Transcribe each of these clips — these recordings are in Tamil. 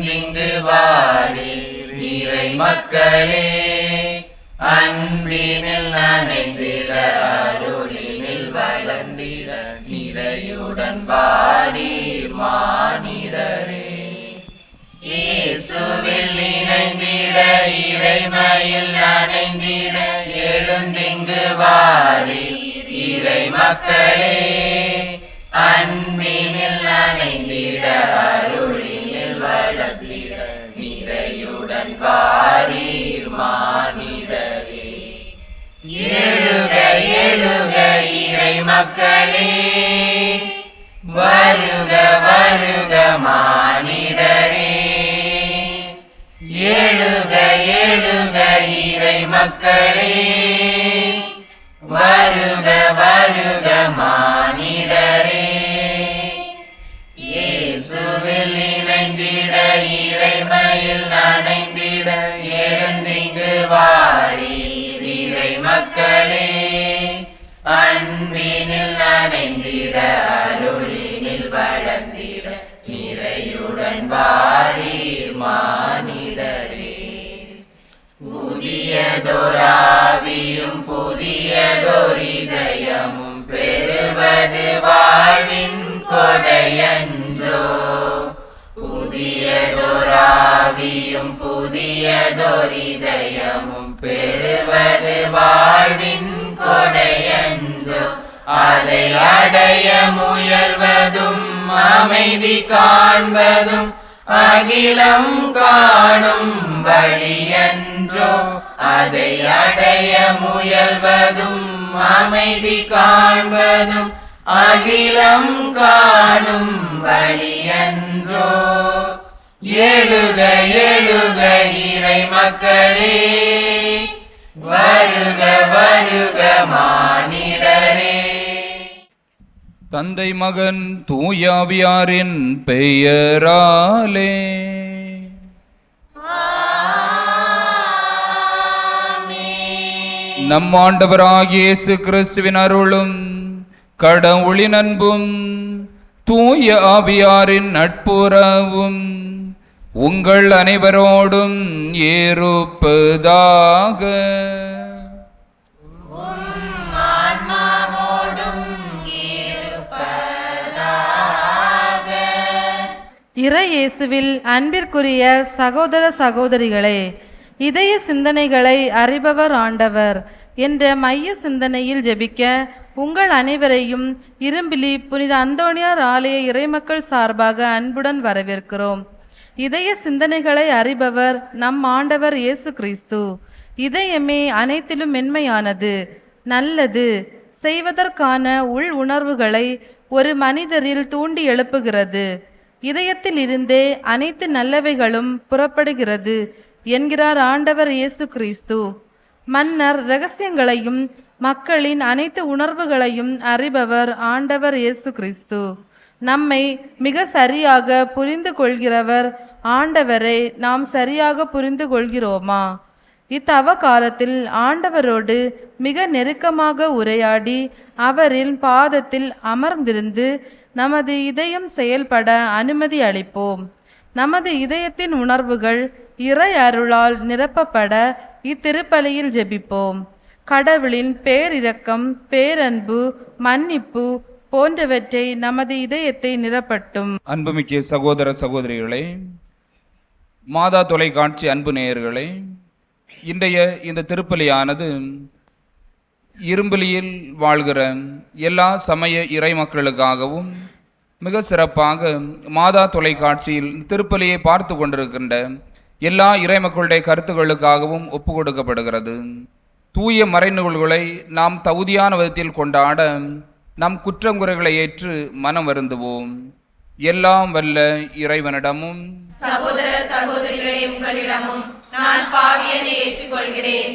எழுந்திங்கு வாரீர் இறை மக்களே. அன்பினில் நனைந்திட அருளினில் வளர்ந்திட நிறையுடன் வாரீர் மானிடரே. இயேசுவில் இணைந்திட இறைமையில் நனைந்திட எழுந்திங்கு வாரீர் இறை மக்களே. அன்பினில் நனைந்திட அருளினில் வளர்ந்திட நிறையுடன் வாரீர் மானிடரே. எழுக எழுக இறை மக்களே, வருக வருக மானிடரே. எழுக எழுக இறை மக்களே, வருக வருக மானிடரே. இயேசுவில் இணைந்திட இறைமையில் நனைந்திட எழுந்திங்கு வாரீர் இறை மக்களே. அன்பினில் நனைந்திட அருளினில் வளர்ந்திட நிறையுடன் வாரீர் மானிடரே. புதியதொராவியும் புதியதொரிதயமும் பெறுவது வாழ்வின் கொடையன்றோ. புதியதொராவியும் புதியதொரிதயமும் பெறுவது வாழ்வின் கொடையன்றோ. அதை அடைய முயல்வதும் அமைதி காண்பதும் அகிலம் காணும் வழியன்றோ. அதை அடைய முயல்வதும் அமைதி காண்பதும் அகிலம் காணும் வழியன்றோ. எழுக எழுக இறை மக்களே, வருக வருக மானிடரே. தந்தை மகன் தூயாவியாரின் பெயராலே. நம் ஆண்டவராகிய இயேசு கிறிஸ்துவின் அருளும் கடவுளின் அன்பும் தூய ஆவியாரின் நட்புறவும் உங்கள் அனைவரோடும் ஏறுப்பதாக. இறை இயேசுவில் அன்பிற்குரிய சகோதர சகோதரிகளே, இதய சிந்தனைகளை அறிபவர் ஆண்டவர் என்ற மைய சிந்தனையில் ஜெபிக்க உங்கள் அனைவரையும் இரும்பிலி புனித அந்தோணியார் ஆலய இறைமக்கள் சார்பாக அன்புடன் வரவேற்கிறோம். இதய சிந்தனைகளை அறிபவர் நம் ஆண்டவர் இயேசு கிறிஸ்து. இதயமே அனைத்திலும் மென்மையானது, நல்லது, செய்வதற்கான உள் உணர்வுகளை ஒரு மனிதரில் தூண்டி எழுப்புகிறது. இதயத்தில் இருந்தே அனைத்து நல்லவைகளும் புறப்படுகிறது என்கிறார் ஆண்டவர் இயேசு கிறிஸ்து. மன்னர் இரகசியங்களையும் மக்களின் அனைத்து உணர்வுகளையும் அறிபவர் ஆண்டவர் இயேசு கிறிஸ்து. நம்மை மிக சரியாக புரிந்து கொள்கிறவர் ஆண்டவரை நாம் சரியாக புரிந்து கொள்கிறோமா? இத்தவ காலத்தில் ஆண்டவரோடு மிக நெருக்கமாக உரையாடி அவரின் பாதத்தில் அமர்ந்திருந்து நமது இதயம் செயல்பட அனுமதி அளிப்போம். நமது இதயத்தின் உணர்வுகள் இறை அருளால் நிரப்பப்பட இத்திருப்பலியில் ஜெபிப்போம். கடவுளின் பேரிரக்கம், பேரன்பு, மன்னிப்பு போன்றவற்றை நமது இதயத்தை நிரப்பட்டும். அன்புமிக்க சகோதர சகோதரிகளே, மாதா தொலைக்காட்சி அன்பு நேயர்களே, இன்றைய இந்த திருப்பலியானது இரும்பலியில் வாழ்கிற எல்லா சமய இறை மக்களுக்காகவும் மிக சிறப்பாக மாதா தொலைக்காட்சியில் திருப்பலியை பார்த்து கொண்டிருக்கின்ற எல்லா இறை மக்களுடைய கருத்துக்களுக்காகவும் ஒப்பு கொடுக்கப்படுகிறது. தூய மறைநூல்களை நாம் தகுதியான விதத்தில் கொண்டாட நம் குற்றங்குறைகளை ஏற்று மனம் வருந்துவோம். எல்லாம் வல்ல இறைவனிடமும் சகோதர சகோதரிகளே உங்களிடமும் நான் பாவியனை ஏற்றுக்கொள்கிறேன்.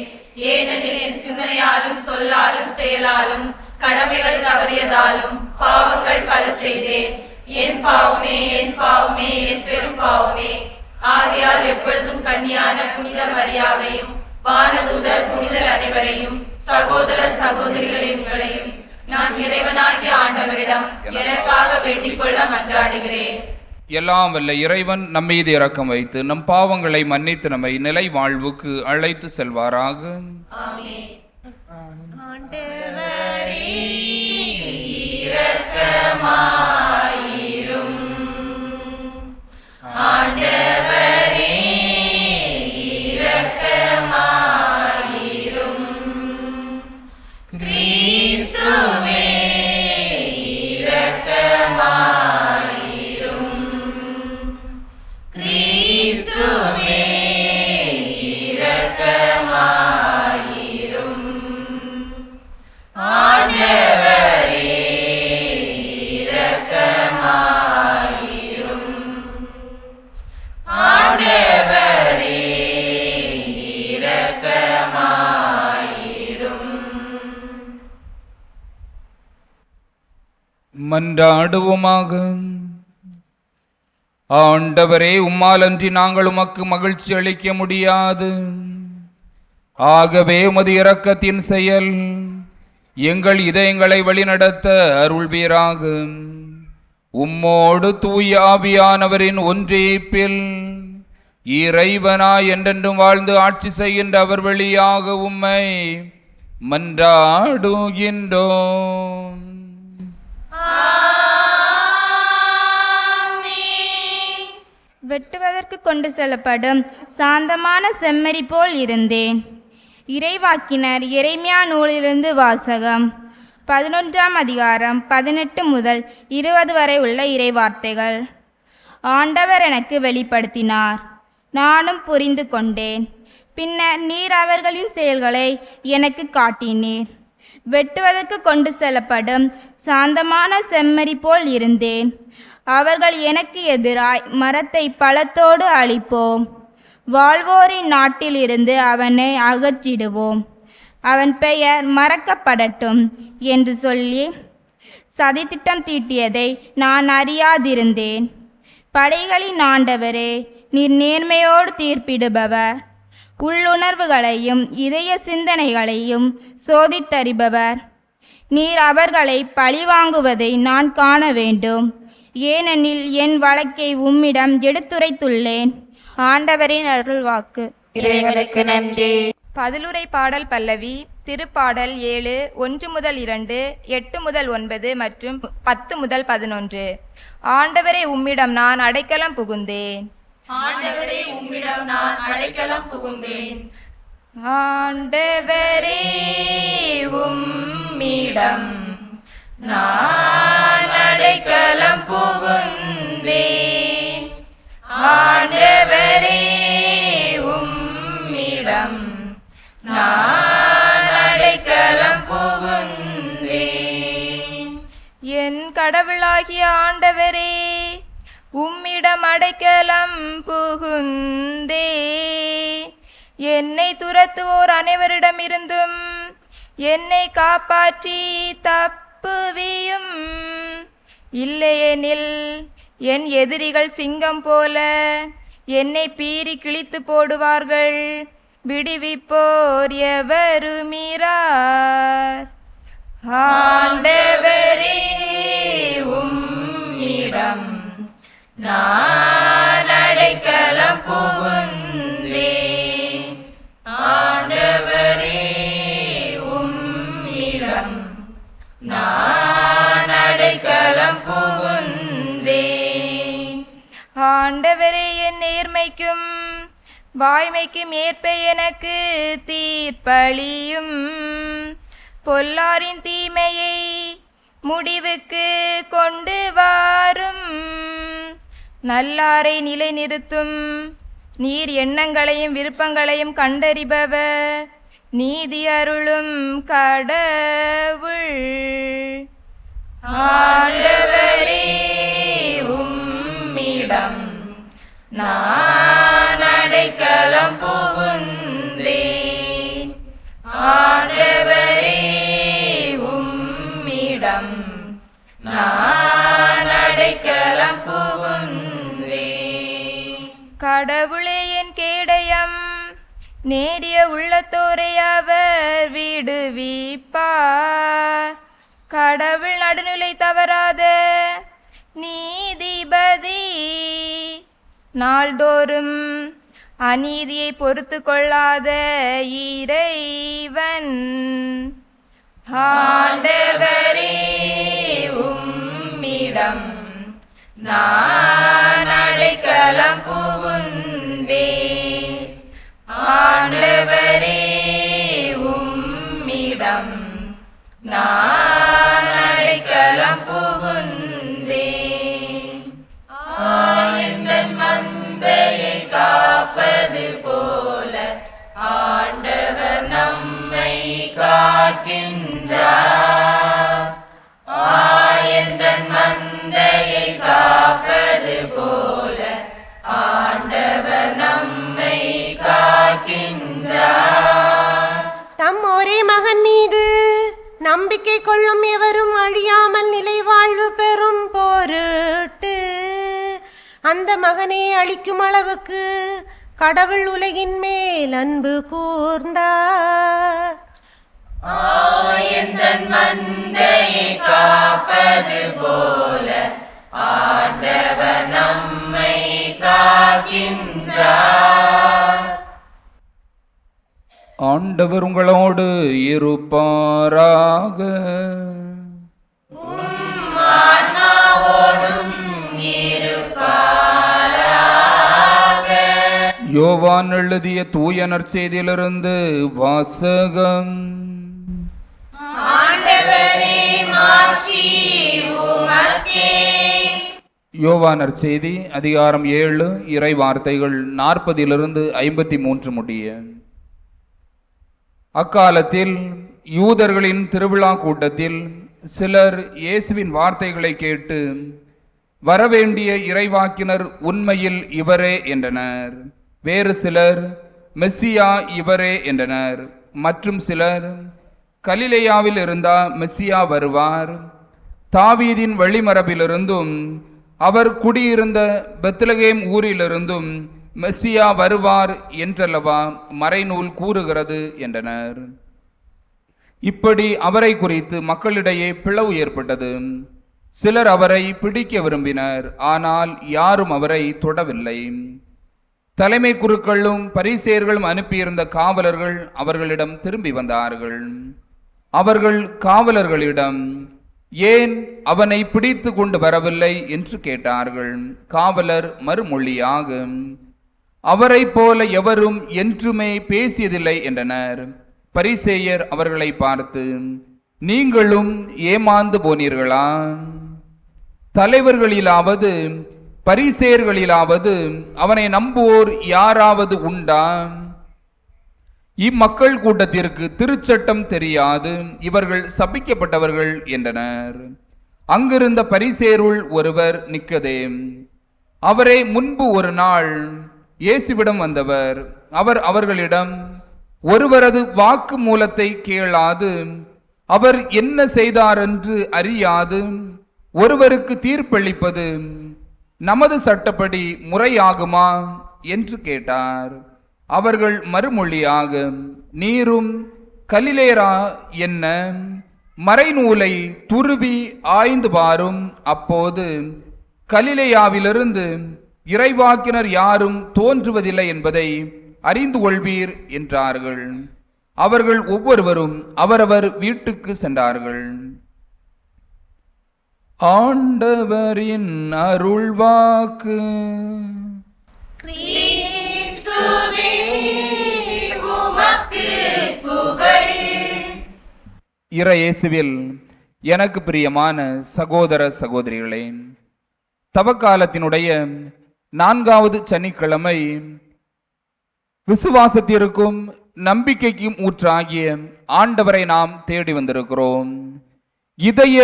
ஏனெனில் என் சிந்தனையாலும் சொல்லாலும் செயலாலும் கடமைகள் தவறியதாலும் பாவங்கள் பல செய்தேன். என் பாவமே என் பாவமே என் பெரும் பாவமே. ஆகையால் எப்பொழுதும் கன்னியான புனித மரியாவையும் வானதூதர் புனிதர் அனைவரையும் சகோதர சகோதரிகளை உங்களையும் நான் இறைவனாகிய ஆண்டவரிடம் எனக்காக வேண்டிக் கொள்ள மன்றாடுகிறேன். எல்லாம் வல்ல இறைவன் நம் மீது இரக்கம் வைத்து நம் பாவங்களை மன்னித்து நம்மை நிலை வாழ்வுக்கு அழைத்து செல்வாராக. மன்றாடுவோமாக. ஆண்டவரே, உம்மாலன்றி நாங்கள் உமக்கு மகிழ்ச்சி அளிக்க முடியாது. ஆகவே உமது இரக்கத்தின் செயல் எங்கள் இதயங்களை வழிநடத்த அருள்வீராக. உம்மோடு தூய ஆவியானவரின் ஒன்றிப்பில் இறைவனாய் என்றென்றும் வாழ்ந்து ஆட்சி செய்கின்ற அவர் வழியாக உம்மை மன்றாடுகின்றோம். வெட்டுவதற்கு கொண்டு செல்லப்படும் சாந்தமான செம்மறி போல் இருந்தேன். இறைவாக்கினர் எரேமியா நூலிலிருந்து வாசகம். 11ஆம் அதிகாரம் 18 முதல் 20 வரை உள்ள இறைவார்த்தைகள். ஆண்டவர் எனக்கு வெளிப்படுத்தினார், நானும் புரிந்து கொண்டேன். பின்னர் நீர் அவர்களின் செயல்களை எனக்கு காட்டினீர். வெட்டுவதற்கு கொண்டு செல்லப்படும் சாந்தமான செம்மறி போல் இருந்தேன். அவர்கள் எனக்கு எதிராய் மரத்தை பழத்தோடு அழிப்போம், வாழ்வோரின் நாட்டிலிருந்து அவனை அகற்றிடுவோம், அவன் பெயர் மறக்கப்படட்டும் என்று சொல்லி சதித்திட்டம் தீட்டியதை நான் அறியாதிருந்தேன். படைகளின் ஆண்டவரே, நீர் நேர்மையோடு தீர்ப்பிடுபவர், உள்ளுணர்வுகளையும் இதய சிந்தனைகளையும் சோதித்தறிபவர். நீர் அவர்களை பழிவாங்குவதை நான் காண வேண்டும், ஏனெனில் என் வழக்கை உம்மிடம் எடுத்துரைத்துள்ளேன். ஆண்டவரின் அருள்வாக்கு. இறைவனுக்கு நன்றி. பதிலுரை பாடல் பல்லவி. திருப்பாடல் 7 1 முதல் 2, 8 முதல் 9 மற்றும் 10 முதல் 11. ஆண்டவரே, உம்மிடம் நான் அடைக்கலம் புகுந்தேன். ஆண்டவரே, உம்மிடம் நான் அடைக்கலம் புகுந்தேன். ஆண்டவரே, உம்மிடம் நான் அடைக்கலம் புகுந்தேன். ஆண்டவரே, உம்மிடம் நான் அடைக்கலம் புகுந்தேன். என் கடவுளாகிய ஆண்டவரே, உம்மிடம் அடைக்கலம் புகுந்தேன். என்னை துரத்துவோர் அனைவரிடமிருந்தும் என்னை காப்பாற்றி தப்புவியும். இல்லையெனில் என் எதிரிகள் சிங்கம் போல என்னை பீறி கிழித்து போடுவார்கள். விடுவிப்போர் எவருமிரார். ஆண்டவரே, உம்மிடம் நான் அடைக்கலம் புகுந்தேன். ஆண்டவரே, உம்மிடம் நான் அடைக்கலம் புகுந்தேன். ஆண்டவரே, என் நேர்மைக்கும் வாய்மைக்கும் ஏற்ப எனக்கு தீர்ப்பளியும். பொல்லாரின் தீமையை முடிவுக்கு கொண்டு வாரும். நல்லாரை நிலைநிறுத்தும். நீர் எண்ணங்களையும் விருப்பங்களையும் கண்டறிபவர். நீதி அருளும் கடவுள். ஆண்டவரே, உம்மிடம் நான் அடைக்கலம் புகுந்தேன். ஆண்டவரே, உம்மிடம் நான் அடைக்கலம் புகுந்தேன். கடவுளே, என் கேடயம், நேரிய உள்ளத்தோரை அவர் விடுவிப்பார். கடவுள் நடுநிலை தவறாத நீதிபதி. நாள்தோறும் அநீதியை பொறுத்து கொள்ளாத இறைவன். ஆண்டவரே உம்மிடம் நான் அடைக்கலம் புகுந்தேன். ஆண்டவரே உம்மிடம் நான் அடைக்கலம் புகுந்தேன். ஆயந்தன் மந்தையை காப்பது போல ஆண்டவர் நம்மை காக்கின்றார். ஆயந்தன் மந்தையை காப்பது போல ஆண்டவர் நம்மை காக்கின்றார். தம் ஒரே மகன் மீது நம்பிக்கை கொள்ளும் எவரும் அழியாமல் நிலை வாழ்வு பெறும் பொருட்டு அந்த மகனை அளிக்கும் அளவுக்கு கடவுள் உலகின் மேல் அன்பு கூர்ந்தார். ஆயந்தன் மந்தையை காப்பது போல ஆண்டவர் நம்மை காக்கின்றார். ஆண்டவர் உங்களோடு இருப்பாராக. ஆன்மாவோடும் இருப்பாராக. யோவான் எழுதிய தூய நற்செய்தியிலிருந்து வாசகம். ஆண்டவரே மாட்சி உமக்கே. யோவான் நற்செய்தி அதிகாரம் 7 இறை வார்த்தைகள் 40 53 முடிய. அக்காலத்தில் யூதர்களின் திருவிழா கூட்டத்தில் சிலர் இயேசுவின் வார்த்தைகளை கேட்டு, வரவேண்டிய இறைவாக்கினர் உண்மையில் இவரே என்றனர். வேறு சிலர், மெஸ்ஸியா இவரே என்றனர். மற்றும் சிலர், கலிலேயாவில் இருந்தா மெஸ்ஸியா வருவார், தாவீதின் வழிமரபிலிருந்தும் அவர் குடியிருந்த பெத்லகேம் ஊரிலிருந்தும் மெஸ்ஸியா வருவார் என்றல்லவா மறைநூல் கூறுகிறது என்றனர். இப்படி அவரை குறித்து மக்களிடையே பிளவு ஏற்பட்டது. சிலர் அவரை பிடிக்க விரும்பினர், ஆனால் யாரும் அவரை தொடவில்லை. தலைமை குருக்களும் பரிசேயர்களும் அனுப்பியிருந்த காவலர்கள் அவர்களிடம் திரும்பி வந்தார்கள். அவர்கள் காவலர்களிடம், ஏன் அவனை பிடித்து கொண்டு வரவில்லை என்று கேட்டார்கள். காவலர் மறுமொழியாக, அவரை போல எவரும் என்றுமே பேசியதில்லை என்றனர். பரிசேயர் அவர்களை பார்த்து, நீங்களும் ஏமாந்து போனீர்களா? தலைவர்களிலாவது பரிசேயர்களிலாவது அவனை நம்புவோர் யாராவது உண்டா? இம்மக்கள் கூட்டத்திற்கு திருச்சட்டம் தெரியாது, இவர்கள் சபிக்கப்பட்டவர்கள் என்றனர். அங்கிருந்த பரிசேருள் ஒருவர் நிக்கதேம். அவரே முன்பு ஒரு நாள் இயேசுவிடம் வந்தவர். அவர் அவர்களிடம், ஒருவரது வாக்கு மூலத்தை கேளாது, அவர் என்ன செய்தார் என்று அறியாது ஒருவருக்கு தீர்ப்பளிப்பது நமது சட்டப்படி முறையாகுமா என்று கேட்டார். அவர்கள் மறுமொழியாக, நீரும் கலிலேயரா என்ன? மறைநூலை துருவி ஆய்ந்து பாரும், அப்போது கலிலேயாவிலிருந்து இறைவாக்கினர் யாரும் தோன்றுவதில்லை என்பதை அறிந்து கொள்வீர் என்றார்கள். அவர்கள் ஒவ்வொருவரும் அவரவர் வீட்டுக்கு சென்றார்கள். ஆண்டவரின் அருள்வாக்கு. கிறிஸ்துவே உமக்கு புகழ். இறையேசுவில் எனக்கு பிரியமான சகோதர சகோதரிகளே, தவக்காலத்தினுடைய 4வது சனிக்கிழமை விசுவாசத்திற்கும் நம்பிக்கைக்கும் ஊற்றாகிய ஆண்டவரை நாம் தேடி வந்திருக்கிறோம். இதய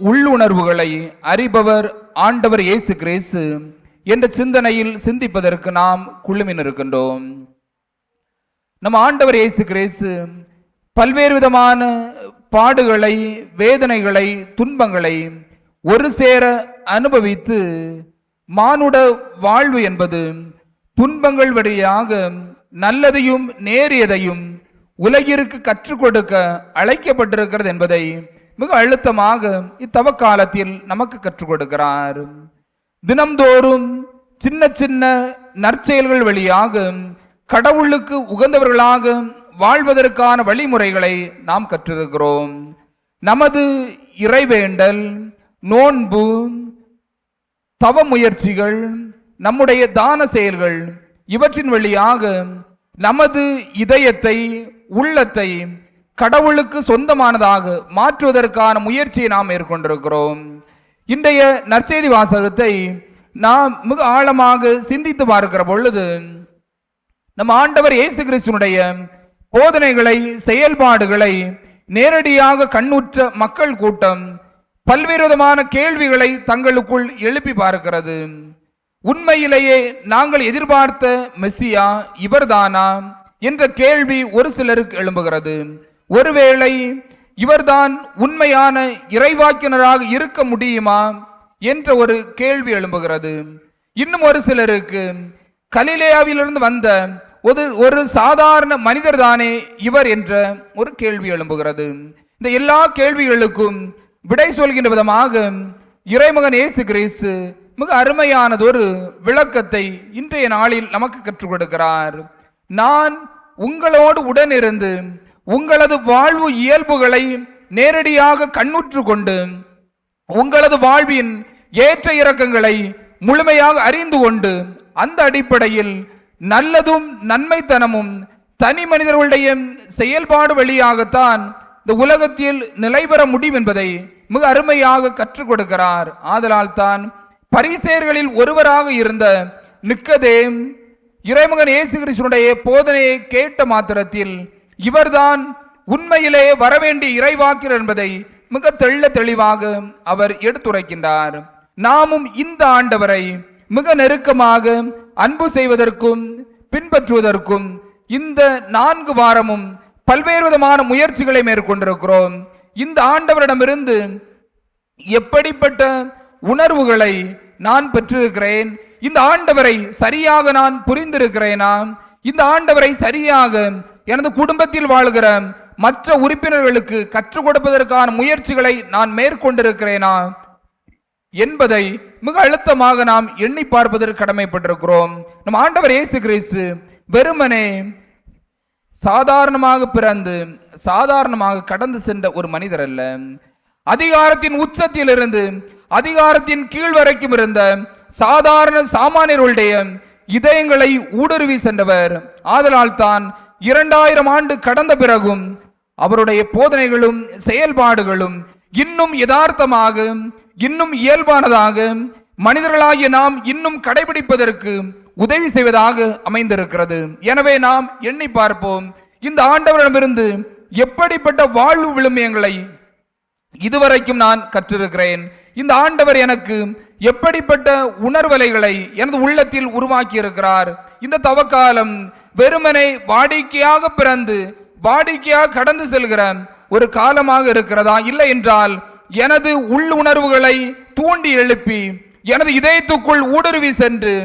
உள்ளுணர்வுகளை அறிபவர் ஆண்டவர் இயேசு கிறிஸ்து என்ற சிந்தனையில் சிந்திப்பதற்கு நாம் குழுமினிருக்கின்றோம். நம் ஆண்டவர் இயேசு கிறிஸ்து பல்வேறு விதமான பாடுகளை, வேதனைகளை, துன்பங்களை ஒரு சேர அனுபவித்து, மானுட வாழ்வு என்பது துன்பங்கள் வழியாக நல்லதையும் நேரியதையும் உலகிற்கு கற்றுக் கொடுக்க அழைக்கப்பட்டிருக்கிறது என்பதை மிக அழுத்தமாக இத்தவ காலத்தில் நமக்கு கற்றுக் கொடுக்கிறார். தினம்தோறும் சின்ன சின்ன நற்செயல்கள் வழியாக கடவுளுக்கு உகந்தவர்களாக வாழ்வதற்கான வழிமுறைகளை நாம் கற்றிருக்கிறோம். நமது இறைவேண்டல், நோன்பு, தவ முயற்சிகள், நம்முடைய தான செயல்கள் இவற்றின் வழியாக நமது இதயத்தை, உள்ளத்தை கடவுளுக்கு சொந்தமானதாக மாற்றுவதற்கான முயற்சியை நாம் மேற்கொண்டிருக்கிறோம். இன்றைய நற்செய்தி வாசகத்தை நாம் மிக ஆழமாக சிந்தித்து பார்க்கிற பொழுது நம் ஆண்டவர் இயேசு கிறிஸ்துனுடைய போதனைகளை, செயல்பாடுகளை நேரடியாக கண்ணுற்ற மக்கள் கூட்டம் பல்வேறு விதமான கேள்விகளை தங்களுக்குள் எழுப்பி பார்க்கிறது. உண்மையிலேயே நாங்கள் எதிர்பார்த்த மெஸ்ஸியா இவர்தானா என்ற கேள்வி ஒரு சிலருக்கு எழும்புகிறது. ஒருவேளை இவர்தான் உண்மையான இறைவாக்கினராக இருக்க முடியுமா என்ற ஒரு கேள்வி எழும்புகிறது. இன்னும் ஒரு சிலருக்கு கலிலேயாவிலிருந்து வந்த ஒரு சாதாரண மனிதர் தானே இவர் என்ற ஒரு கேள்வி எழும்புகிறது. இந்த எல்லா கேள்விகளுக்கும் விடை சொல்கின்ற விதமாக இறைமகன் இயேசு கிறிஸ்து மிக அருமையானதொரு விளக்கத்தை இன்றைய நாளில் நமக்கு கற்றுக் கொடுக்கிறார். நான் உங்களோடு உடனிருந்து உங்களது வாழ்வு இயல்புகளை நேரடியாக கண்ணுற்று கொண்டு உங்களது வாழ்வின் ஏற்ற இறக்கங்களை முழுமையாக அறிந்து கொண்டு அந்த அடிப்படையில் நல்லதும் நன்மைத்தனமும் தனி மனிதர்களுடைய செயல்பாடு வழியாகத்தான் இந்த உலகத்தில் நிலை பெற முடியும் என்பதை மிக அருமையாக கற்றுக் கொடுக்கிறார். ஆதலால் தான் பரிசேயர்களில் ஒருவராக இருந்த நிக்கதேம் இறைமகன் இயேசு கிறிஸ்துவினுடைய போதனையை கேட்ட மாத்திரத்தில் இவர்தான் உண்மையிலே வரவேண்டிய இறைவாக்கினர் என்பதை மிக தெளிவாக அவர் எடுத்துரைக்கின்றார். நாமும் இந்த ஆண்டவரை மிக நெருக்கமாக அன்பு செய்வதற்கும் பின்பற்றுவதற்கும் இந்த 4 வாரமும் பல்வேறு விதமான முயற்சிகளை மேற்கொண்டிருக்கிறோம். இந்த ஆண்டவரிடமிருந்து எப்படிப்பட்ட உணர்வுகளை நான் பெற்றிருக்கிறேன், இந்த ஆண்டவரை சரியாக நான் புரிந்திருக்கிறேனா, இந்த ஆண்டவரை சரியாக எனது குடும்பத்தில் வாழ்கிற மற்ற உறுப்பினர்களுக்கு கற்றுக் கொடுப்பதற்கான முயற்சிகளை நான் மேற்கொண்டிருக்கிறேனா என்பதை மிக அழுத்தமாக நாம் எண்ணி பார்ப்பதற்கு கடமைப்பட்டிருக்கிறோம். நம் ஆண்டவர் இயேசு கிறிஸ்து வெறுமனே சாதாரணமாக பிறந்து சாதாரணமாக கடந்து சென்ற ஒரு மனிதர் அல்ல. அதிகாரத்தின் உச்சத்தில் இருந்து அதிகாரத்தின் கீழ் வரைக்கும் இருந்த சாதாரண சாமானியர்களுடைய இதயங்களை ஊடுருவி சென்றவர். ஆதலால் தான் 2000 ஆண்டு கடந்த பிறகும் அவருடைய போதனைகளும் செயல்பாடுகளும் இன்னும் யதார்த்தமாக, இன்னும் இயல்பானதாக மனிதர்களாகிய நாம் இன்னும் கடைபிடிப்பதற்கு உதவி செய்வதாக அமைந்திருக்கிறது. எனவே நாம் எண்ணி பார்ப்போம், இந்த ஆண்டவரிடமிருந்து எப்படிப்பட்ட வாழ்வு விழுமியங்களை இதுவரைக்கும் நான் கற்றிருக்கிறேன், இந்த ஆண்டவர் எனக்கு எப்படிப்பட்ட உணர்வலைகளை எனது உள்ளத்தில் உருவாக்கி இருக்கிறார். இந்த தவக்காலம் வெறுமனை வாடிக்கையாக பிறந்து வாடிக்கையாக கடந்து செல்கிற ஒரு காலமாக இருக்கிறதா, இல்லை என்றால் எனது உள்ளுணர்வுகளை தூண்டி எழுப்பி எனது இதயத்துக்குள் ஊடுருவி சென்று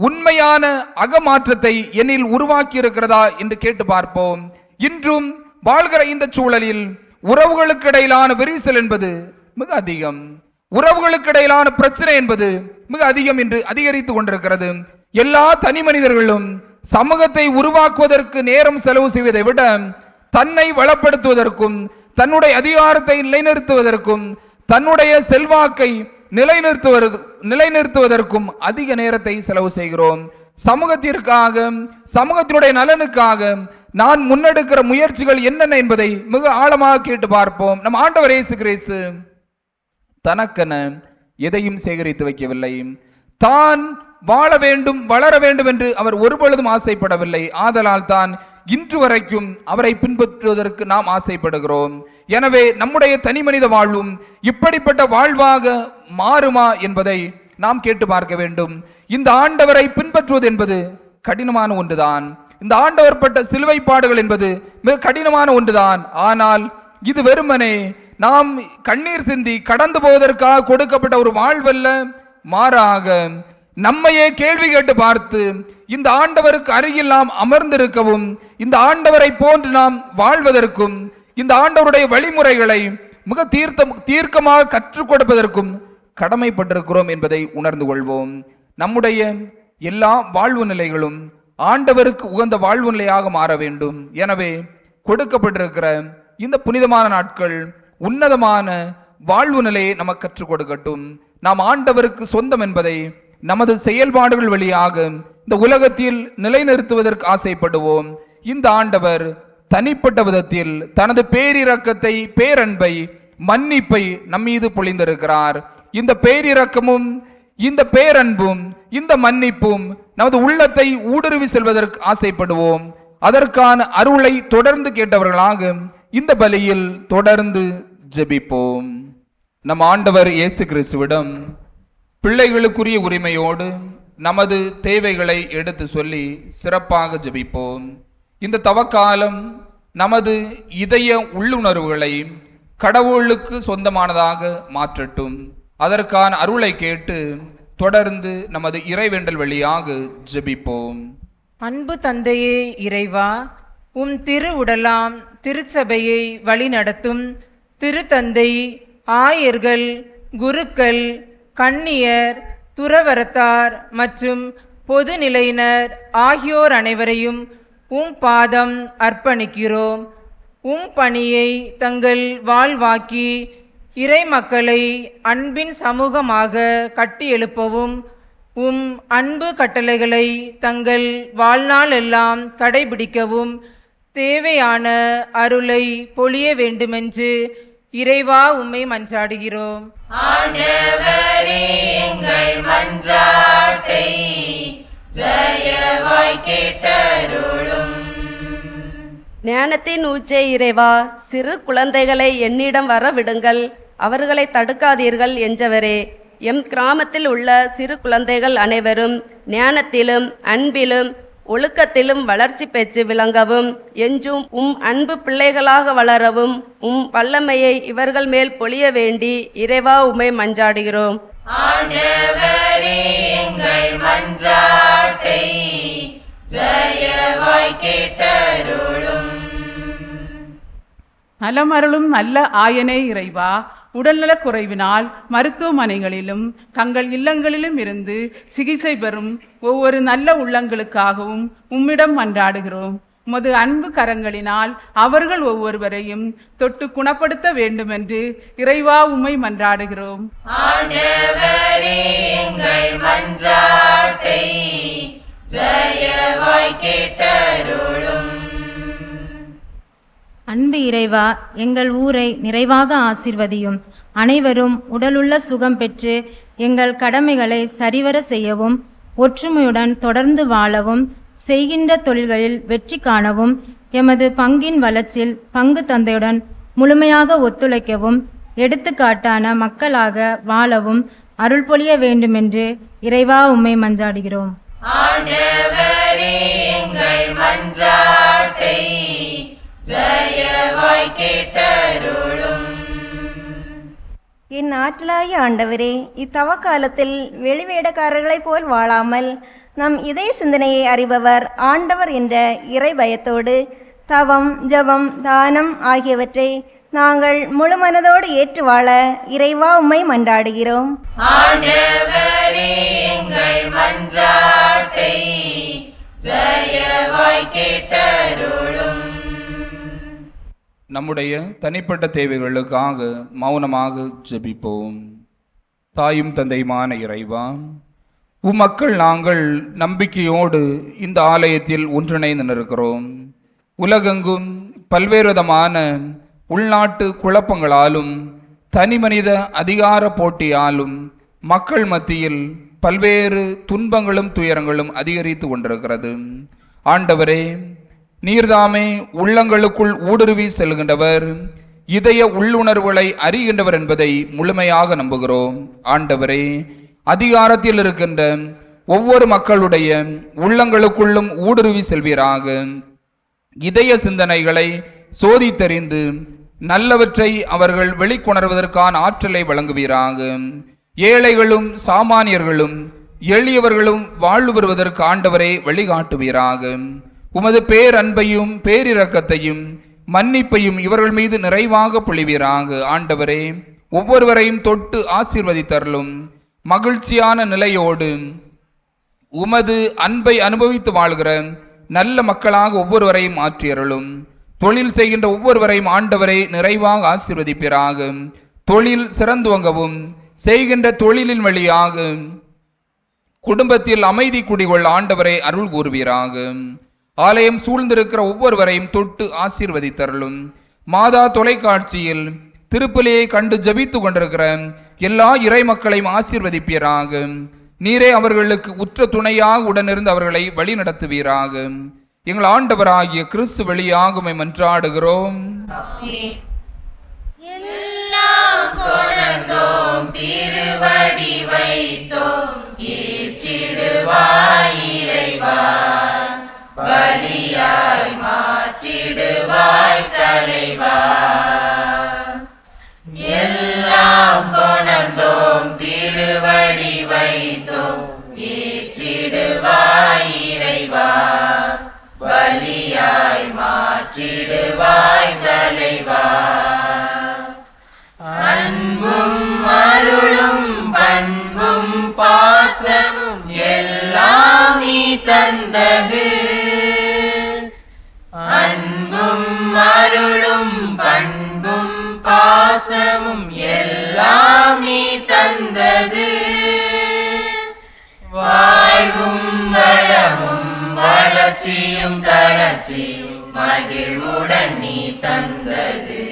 உண்மையான அகமாற்றத்தை என்னில் உருவாக்கி இருக்கிறதா என்று கேட்டு பார்ப்போம். இன்றும் வாழ்கிற இந்த சூழலில் உறவுகளுக்கு இடையிலான விரிசல் என்பது மிக அதிகம், உறவுகளுக்கு இடையிலான பிரச்சனை என்பது மிக அதிகம் என்று அதிகரித்து கொண்டிருக்கிறது. எல்லா தனி மனிதர்களும் சமூகத்தை உருவாக்குவதற்கு நேரம் செலவு செய்வதை விட தன்னை வளப்படுத்துவதற்கும் தன்னுடைய அதிகாரத்தை நிலைநிறுத்துவதற்கும் தன்னுடைய செல்வாக்கை நிலைநிறுத்துவதற்கும் அதிக நேரத்தை செலவு செய்கிறோம். சமூகத்திற்காக, சமூகத்தினுடைய நலனுக்காக நான் முன்னெடுக்கிற முயற்சிகள் என்னென்ன என்பதை மிக ஆழமாக கேட்டு பார்ப்போம். நம் ஆண்டவர் இயேசு கிறிஸ்து தனக்கென எதையும் சேகரித்து வைக்கவில்லை. தான் வாழ வேண்டும், வளர வேண்டும் என்று அவர் ஒருபொழுதும் ஆசைப்படவில்லை. ஆதலால் தான் இன்று வரைக்கும் அவரை பின்பற்றுவதற்கு நாம் ஆசைப்படுகிறோம். எனவே நம்முடைய தனி மனித வாழ்வும் இப்படிப்பட்ட வாழ்வாக மாறுமா என்பதை நாம் கேட்டு பார்க்க வேண்டும். இந்த ஆண்டவரை பின்பற்றுவது என்பது கடினமான ஒன்றுதான். இந்த ஆண்டவர் பட்ட சிலுவை பாடுகள் என்பது மிக கடினமான ஒன்றுதான். ஆனால் இது வெறுமனே நாம் கண்ணீர் சிந்தி கடந்து போவதற்காக கொடுக்கப்பட்ட ஒரு வாழ்வல்ல, மாறாக நம்மையே கேள்வி கேட்டு பார்த்து இந்த ஆண்டவருக்கு அருகில் நாம் அமர்ந்திருக்கவும், இந்த ஆண்டவரை போன்று நாம் வாழ்வதற்கும், இந்த ஆண்டவருடைய வழிமுறைகளை மிக தீர்க்கமாக கற்றுக் கொடுப்பதற்கும் கடமைப்பட்டிருக்கிறோம் என்பதை உணர்ந்து கொள்வோம். நம்முடைய எல்லா வாழ்வு நிலைகளும் ஆண்டவருக்கு உகந்த வாழ்வு நிலையாக மாற வேண்டும். எனவே கொடுக்கப்பட்டிருக்கிற இந்த புனிதமான நாட்கள் உன்னதமான வாழ்வு நிலையை நமக்கு கற்றுக் கொடுக்கட்டும். நாம் ஆண்டவருக்கு சொந்தம் என்பதை நமது செயல்பாடுகள் வழியாக இந்த உலகத்தில் நிலைநிறுத்துவதற்கு ஆசைப்படுவோம். இந்த ஆண்டவர் தனிப்பட்ட விதத்தில் தனது பேரிரக்கத்தை, பேரன்பை, மன்னிப்பை நம்மீது பொழிந்திருக்கிறார். இந்த பேரிரக்கமும் இந்த பேரன்பும் இந்த மன்னிப்பும் நமது உள்ளத்தை ஊடுருவி செல்வதற்கு ஆசைப்படுவோம். அதற்கான அருளை தொடர்ந்து கேட்டவர்களாக இந்த பலியில் தொடர்ந்து ஜெபிப்போம். நம் ஆண்டவர் இயேசு கிறிஸ்துவிடம் பிள்ளைகளுக்குரிய உரிமையோடு நமது தேவைகளை எடுத்து சொல்லி சிறப்பாக ஜெபிப்போம். இந்த தவக்காலம் நமது இதய உள்ளுணர்வுகளை கடவுளுக்கு சொந்தமானதாக மாற்றட்டும். அதற்கான அருளை கேட்டு தொடர்ந்து நமது இறைவேண்டல் வழியாக ஜெபிப்போம். அன்பு தந்தையே இறைவா, உம் திரு உடலாம் திருச்சபையை வழிநடத்தும் திருத்தந்தை, ஆயர்கள், குருக்கள், கன்னியர், துறவரத்தார் மற்றும் பொதுநிலையினர் ஆகியோர் அனைவரையும் உம் பாதம் அர்ப்பணிக்கிறோம். உம் பணியை தங்கள் வாழ்வாக்கி இறை மக்களை அன்பின் சமூகமாக கட்டி எழுப்பவும், உம் அன்பு கட்டளைகளை தங்கள் வாழ்நாள் எல்லாம் கடைபிடிக்கவும் தேவையான அருளை பொழிய வேண்டுமென்று இறைவா உம்மை மன்றாடுகிறோம். ஆண்டவரே, எங்கள் மன்றாட்டை தயவாய் கேட்டருளும். ஞானத்தின் ஊச்சே இறைவா, சிறு குழந்தைகளை என்னிடம் வர விடுங்கள், அவர்களை தடுக்காதீர்கள் என்றவரே. எம் கிராமத்தில் உள்ள சிறு குழந்தைகள் அனைவரும் ஞானத்திலும் அன்பிலும் ஒழுக்கத்திலும் வளர்ச்சி பெற்று விளங்கவும், என்றும் உம் அன்பு பிள்ளைகளாக வளரவும் உம் வல்லமையை இவர்கள் மேல் பொழிய வேண்டி இறைவா உம்மை மன்றாடுகிறோம். ஆண்டவரே, எங்கள் மன்றாட்டை தயவாய் கேட்டருளும். நலமருளும் நல்ல ஆயனே இறைவா, உடல்நலக் குறைவினால் மருத்துவமனைகளிலும் தங்கள் இல்லங்களிலும் இருந்து சிகிச்சை பெறும் ஒவ்வொரு நல்ல உள்ளங்களுக்காகவும் உம்மிடம் மன்றாடுகிறோம். உமது அன்பு கரங்களினால் அவர்கள் ஒவ்வொருவரையும் தொட்டு குணப்படுத்த வேண்டுமென்று இறைவா உம்மை மன்றாடுகிறோம். ஆண்டவரே, எங்கள் மன்றாட்டை தயவாய் கேட்டருளும். அன்பு இறைவா, எங்கள் ஊரை நிறைவாக ஆசீர்வதியும். அனைவரும் உடலுள்ள சுகம் பெற்று எங்கள் கடமைகளை சரிவர செய்யவும், ஒற்றுமையுடன் தொடர்ந்து வாழவும், செய்கின்ற தொழில்களில் வெற்றி காணவும், எமது பங்கின் வளர்ச்சியில் பங்கு தந்தையுடன் முழுமையாக ஒத்துழைக்கவும், எடுத்துக்காட்டான மக்களாக வாழவும் அருள் பொழிய வேண்டுமென்று இறைவா உம்மை மன்றாடுகிறோம். ஆண்டவரே, எங்கள் மன்றாட்டை தயவாய் கேட்டருளும். என் ஆற்றலாகிய ஆண்டவரே, இத்தவ காலத்தில் வெளிவேடக்காரர்களைப் போல் வாழாமல் நம் இதய சிந்தனையை அறிபவர் ஆண்டவர் என்ற இறை பயத்தோடு தவம், ஜபம், தானம் ஆகியவற்றை நாங்கள் முழு மனதோடு ஏற்று வாழ இறைவா உம்மை மன்றாடுகிறோம். ஆண்டவரே, எங்கள் மன்றாட்டை தயவாய் கேட்டருளும். நம்முடைய தனிப்பட்ட தேவைகளுக்காக மௌனமாக ஜெபிப்போம். தாயும் தந்தையுமான இறைவா, உம்மக்கள் நாங்கள் நம்பிக்கையோடு இந்த ஆலயத்தில் ஒன்றிணைந்து நிற்கிறோம். உலகெங்கும் பல்வேறு விதமான உள்நாட்டு குழப்பங்களாலும் தனிமனித அதிகார போட்டியாலும் மக்கள் மத்தியில் பல்வேறு துன்பங்களும் துயரங்களும் அதிகரித்து கொண்டிருக்கிறது. ஆண்டவரே, நீர்தாமே உள்ளங்களுக்குள் ஊடுருவி செல்கின்றவர், இதய உள்ளுணர்வுகளை அறிகின்றவர் என்பதை முழுமையாக நம்புகிறோம். ஆண்டவரே, அதிகாரத்தில் இருக்கின்ற ஒவ்வொரு மக்களுடைய உள்ளங்களுக்குள்ளும் ஊடுருவி செல்வீராக. இதய சிந்தனைகளை சோதித்தறிந்து நல்லவற்றை அவர்கள் வெளிக்கொணர்வதற்கான ஆற்றலை வழங்குவீராக. ஏழைகளும் சாமானியர்களும் எளியவர்களும் வாழ்வு பெறுவதற்கு ஆண்டவரை வழிகாட்டுவீராக. உமது பேரன்பையும் பேரிரக்கத்தையும் மன்னிப்பையும் இவர்கள் மீது நிறைவாக பொழிவீராக. ஆண்டவரே, ஒவ்வொருவரையும் தொட்டு ஆசீர்வதித்தருளும். மகிழ்ச்சியான நிலையோடு உமது அன்பை அனுபவித்து வாழ்கிற நல்ல மக்களாக ஒவ்வொருவரையும் மாற்றியருளும். தொழில் செய்கின்ற ஒவ்வொருவரையும் ஆண்டவரை நிறைவாக ஆசீர்வதிப்பீராக. தொழில் சிறந்துவங்கவும் செய்கின்ற தொழிலின் வழியாக குடும்பத்தில் அமைதி குடிகொள்ள ஆண்டவரை அருள் கூறுவீராக. ஆலயம் சூழ்ந்திருக்கிற ஒவ்வொருவரையும் தொட்டு ஆசீர்வதித்தருளும். மாதா தொலைக்காட்சியில் திருப்பலியை கண்டு ஜபித்து கொண்டிருக்கிற எல்லா இறை மக்களையும் ஆசீர்வதிப்பீராக. நீரே அவர்களுக்கு உற்ற துணையாக உடனிருந்து அவர்களை வழி நடத்துவீராக. எங்கள் ஆண்டவராகிய கிறிஸ்து வழியாக உம்மை மன்றாடுகிறோம். எல்லாம் கொணர்ந்தோம், திருவடி வைத்தோம், ஏற்றிடுவாய் இறைவா. பலியாய் மாற்றிடுவாய் தலைவா. எல்லாம் கொணர்ந்தோம், திருவடி வைத்தோம், ஏற்றிடுவாய் இறைவா. பலியாய் மாற்றிடுவாய் தலைவா. அன்பும் அருளும் பண்பும் பாசமும் எல்லாம் நீ தந்தது. அன்பும் அருளும் பண்பும் பாசமும் எல்லாம் நீ தந்தது. வாழ்வும் வளமும் வளர்ச்சியும் தளர்ச்சியும் மகிழ்வுடன் நீ தந்தது.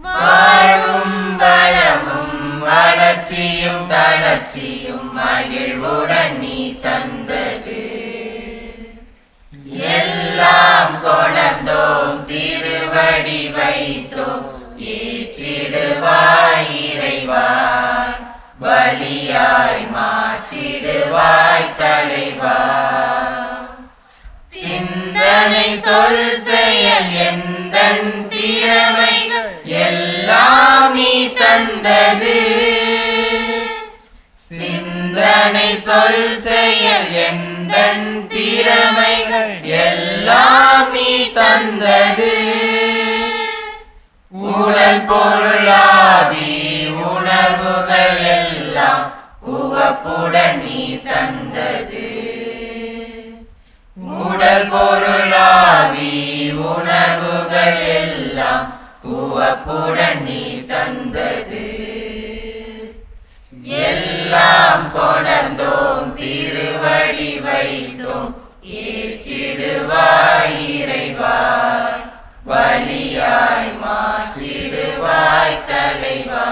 வாழ்வும் வளமும் வளர்ச்சியும் தளர்ச்சியும் மகிழ்வுடன் நீ தந்தது. எல்லாம் கொணர்ந்தோம், திருவடி வைத்தோம், ஏற்றிடுவாய் இறைவா. பலியாய் மாற்றிடுவாய் தலைவா. சிந்தனை சொல் செயல் எந்தன் திறமைகள் எல்லாம் நீ தந்தது. சிந்தனை சொல் செயல் எந்தன் திறமைகள் எல்லாம் நீ தந்தது. உடல் பொருளாவி உணர்வுகள் எல்லாம் உவப்புடன் நீ தந்தது. உடல் பொருளாவி உணர்வுகள் எல்லாம் உவப்புடன் நீ தந்தது. எல்லாம் கொணர்ந்தோம், திருவடி வைத்தோம், ஏற்றிடுவாய் இறைவா. பலியாய் மாற்றிடுவாய் தலைவா.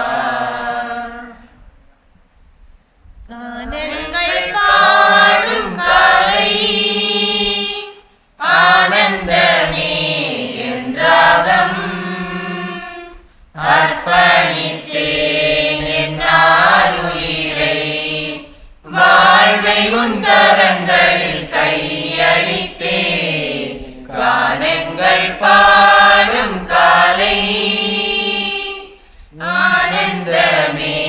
கானங்கள் பாடும் கலை ஆனந்தமே என்றாகம் அர்ப்பணித்தேன் என் ஆருயிரை. வாழ்வை உன் கரங்களில் கையளித்தேன். கானங்கள் பாடும் காலை ஆனந்தமே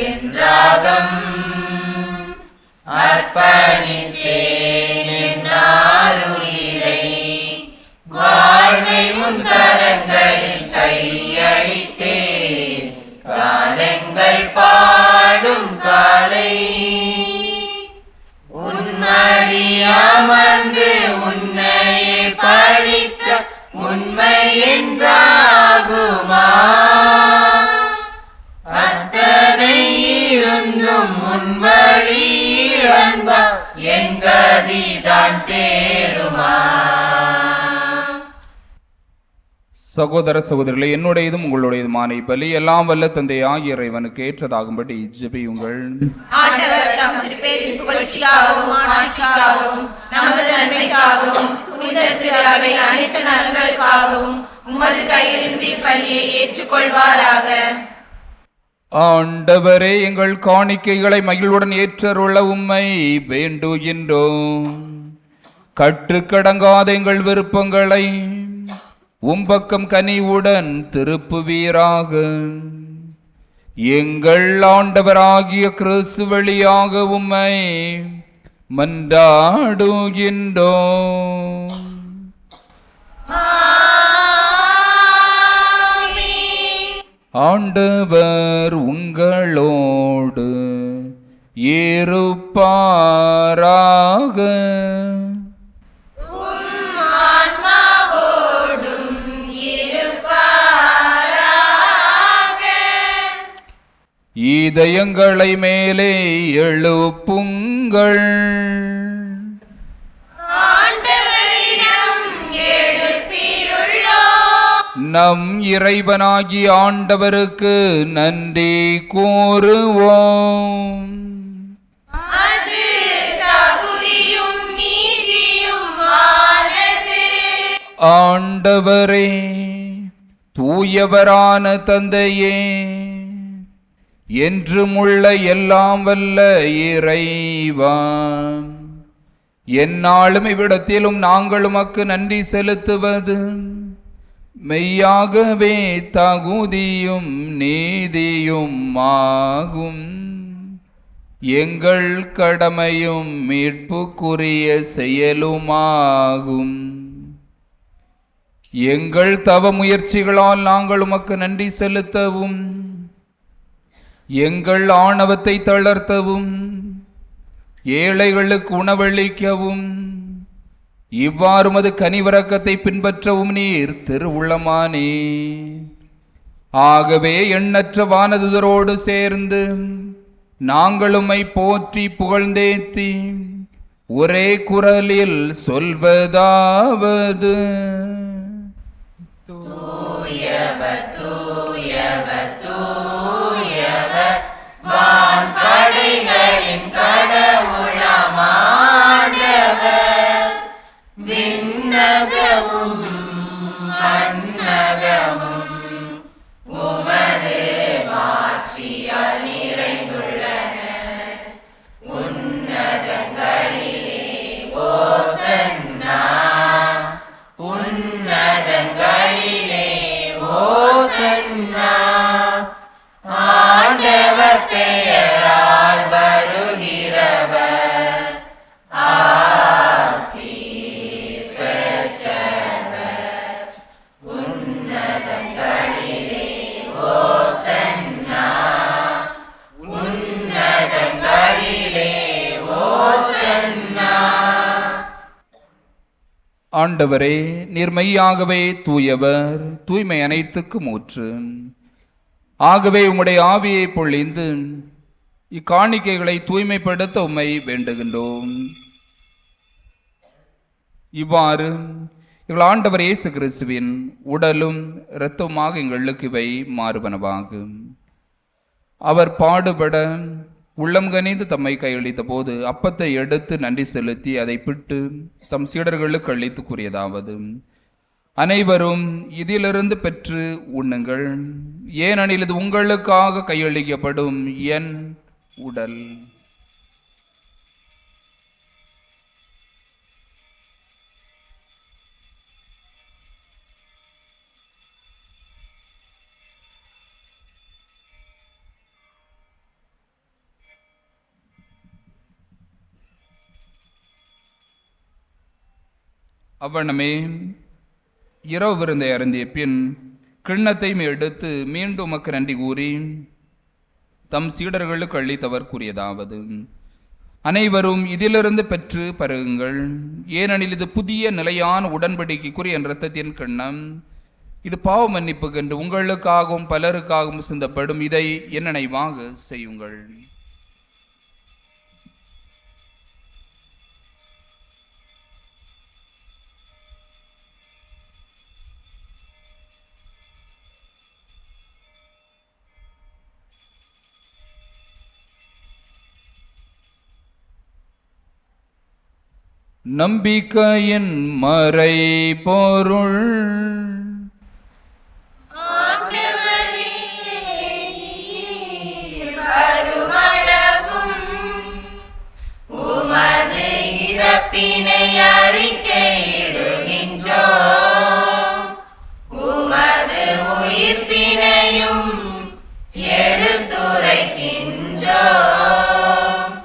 என்றாகம் அர்ப்பணித்தேன் என் ஆருயிரை. வாழ்வை உன் கரங்களில் கையளித்தேன். காலங்கள் பாடும் காலை உன்மடி அமர்ந்து உன்னையே பழித்த உண்மை என்றாகுமா? அத்தனை இருந்தும் முன்வழி இழந்தா என் கதிதான் தேருமா? சகோதர சகோதரிகளே, என்னுடையதும் உங்களுடையதுமான பலி எல்லாம் வல்ல தந்தையாகிய இறைவனுக்கு ஏற்றதாகும்படி ஜெபியுங்கள். ஆண்டவர் தமது பேரின் புகழ்ச்சிக்காகவும் ஆட்சிக்காகவும் நமது நன்மைக்காகவும் புனித திரு அவை அனைத்து நலன்களுக்காகவும் உமது கையிலிருந்து இப்பலியை ஏற்றுக்கொள்வாராக. ஆண்டவரே, எங்கள் காணிக்கைகளை மகிழ்வுடன் ஏற்றருள உம்மை வேண்டுகின்றோம். கட்டுக்கடங்காத எங்கள் விருப்பங்களை உம்பக்கம் கனிவுடன் திருப்புவீராக. எங்கள் ஆண்டவராகிய கிறிஸ்து வழியாக உம்மை மன்றாடுகின்றோம். ஆண்டவர் உங்களோடு இருப்பாராக. இதயங்களை மேலே எழுப்புங்கள். நம் இறைவனாகி ஆண்டவருக்கு நன்றி கூறுவோம். ஆண்டவரே, தூயவரான தந்தையே, என்றுமுள்ள எல்லாம் வல்ல இறைவா, எந்நாளும் இவ்விடத்திலும் நாங்கள் உமக்கு நன்றி செலுத்துவது மெய்யாகவே தகுதியும் நீதியும் ஆகும். எங்கள் கடமையும் மீட்புக்குரிய செயலுமாகும். எங்கள் தவ முயற்சிகளால் நாங்கள் உமக்கு நன்றி செலுத்தவும், எங்கள் ஆணவத்தை தளர்த்தவும், ஏழைகளுக்கு உணவளிக்கவும், இவ்வாறு மது கனிவரக்கத்தை பின்பற்றவும் நீர் திருவுள்ளமானே. ஆகவே எண்ணற்ற வானதுதரோடு சேர்ந்து நாங்கள் உம்மை போற்றி புகழ்ந்தேத்தி ஒரே குரலில் சொல்வதாவது: தூயவர் தூயவர் தூயவர் வான்படைகளின் கடவுளமானவர், விண்ணகமும் மண்ணகமும் உமது மாட்சியால் நிறைந்துள்ளன. உன்னதங்களிலே ஓசன்னா, உன்னதங்களிலே ஓசன்னா. ஆண்டவர் பெயரால் வருகிறவர் ஆசீர் பெற்றவர். உன்னதங்களிலே ஓசன்னா, உன்னதங்களிலே ஓசன்னா. ஆண்டவரே, நீர் மெய்யாகவே தூயவர், தூய்மை அனைத்துக்கும் ஊற்று. ஆகவே உம்முடைய ஆவியை பொழிந்து இக்காணிக்கைகளை தூய்மைப்படுத்த உம்மை வேண்டுகின்றோம். இவ்வாறு எங்கள் ஆண்டவர் இயேசு கிறிஸ்துவின் உடலும் இரத்தமாக எங்களுக்கு இவை மாறுபனவாகும். அவர் பாடுபட உள்ளம் கனிந்து தம்மை கையளித்த போது அப்பத்தை எடுத்து நன்றி செலுத்தி அதை பிட்டு தம் சீடர்களுக்கு அளித்து கூறியதாவது: அனைவரும் இதிலிருந்து பெற்று உண்ணுங்கள், ஏனெனில் இது உங்களுக்காக கையளிக்கப்படும் என் உடல். அவ்வண்ணமே இரவு விருந்தை அருந்திய பின் கிண்ணத்தையும் எடுத்து மீண்டும் உமக்கு நன்றி கூறி தம் சீடர்களுக்கு அளித்தவர் கூறியதாவது: அனைவரும் இதிலிருந்து பெற்று பருகுங்கள், ஏனெனில் இது புதிய நிலையான உடன்படிக்கைக்குரிய என் இரத்தத்தின் கிண்ணம். இது பாவ மன்னிப்புக்கென்று உங்களுக்காகவும் பலருக்காகவும் சிந்தப்படும். இதை என் நினைவாக செய்யுங்கள். நம்பிக்கையின் மறை பொருள். உமது இறப்பினை அறிக்கையிடுகின்றோம், உமது உயிர்ப்பினையும் எடுத்துரைக்கின்றோம்.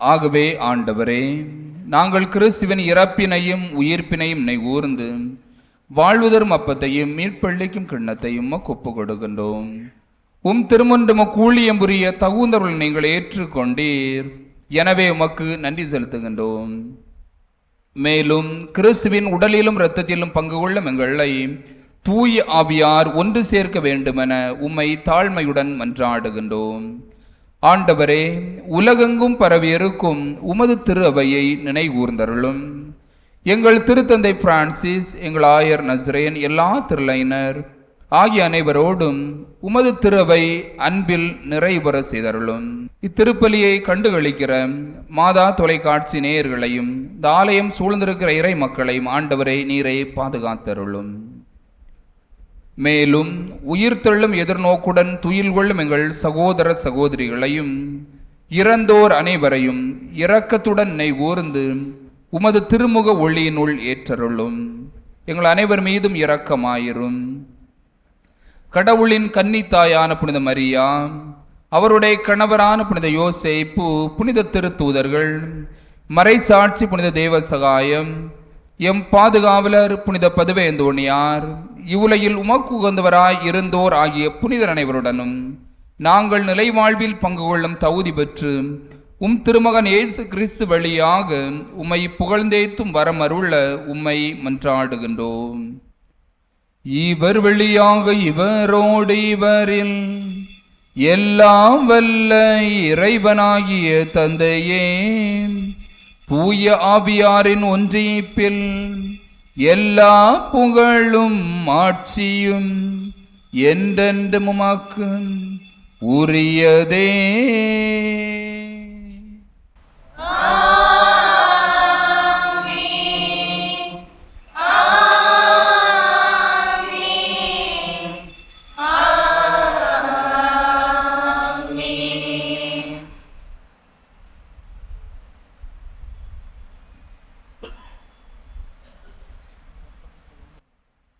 ஆகவே ஆண்டவரே, நாங்கள் கிறிஸ்துவின் இறப்பினையும் உயிர்ப்பினையும் நினைகூர்ந்து வாழ்வுதரும் அப்பத்தையும் மீட்பள்ளிக்கும் கிண்ணத்தையும் உமக்கு ஒப்பு கொடுக்கின்றோம். திருமுன்று ஊழியம் புரிய தகுந்தவர்கள் நீங்கள் ஏற்றுக்கொண்டீர். எனவே உமக்கு நன்றி செலுத்துகின்றோம். மேலும் கிறிஸ்துவின் உடலிலும் இரத்தத்திலும் பங்கு கொள்ளும் எங்களை தூய ஆவியார் ஒன்று சேர்க்க வேண்டுமென உம்மை தாழ்மையுடன் மன்றாடுகின்றோம். ஆண்டவரே, உலகெங்கும் பரவியிருக்கும் உமது திரு அவையை நினைகூர்ந்தருளும். எங்கள் திருத்தந்தை பிரான்சிஸ், எங்கள் ஆயர் நஸ்ரேன், எல்லா திருளையினர் ஆகிய அனைவரோடும் உமது திருவை அன்பில் நிறைவுற செய்தருளும். இத்திருப்பலியை கண்டுகளிக்கிற மாதா தொலைக்காட்சி நேயர்களையும் இந்த ஆலயம் சூழ்ந்திருக்கிற இறை மக்களையும் ஆண்டவரை நீரை பாதுகாத்தருளும். மேலும் உயிர்த்தெழும் எதிர்நோக்குடன் துயில் கொள்ளும் எங்கள் சகோதர சகோதரிகளையும் இறந்தோர் அனைவரையும் இரக்கத்துடன் நினைகூர்ந்து உமது திருமுக ஒளியினுள் ஏற்றருளும். எங்கள் அனைவர் மீதும் இரக்கமாயிரும். கடவுளின் கன்னித்தாயான புனித மரியா, அவருடைய கணவரான புனித யோசேப்பு, புனித திருத்தூதர்கள், மறைசாட்சி புனித தேவ சகாயம், எம் பாதுகாவலர் புனித பதுவேந்தோணியார், இவ்வுலகில் உமக்கு உகந்தவராய் இருந்தோர் ஆகிய புனிதர் அனைவருடனும் நாங்கள் நிலைவாழ்வில் பங்கு கொள்ளும் தகுதி பெற்று திருமகன் இயேசு கிறிஸ்து வழியாக உம்மை புகழ்ந்தேத்தும் வரமருள உம்மை மன்றாடுகின்றோம். இவர் வழியாக இவரோடு இவரில் எல்லாம் வல்ல இறைவனாகிய தந்தையே, தூய ஆவியாரின் ஒன்றிப்பில் எல்லா புகழும் ஆட்சியும் என்றென்றும் உமக்கு உரியதே.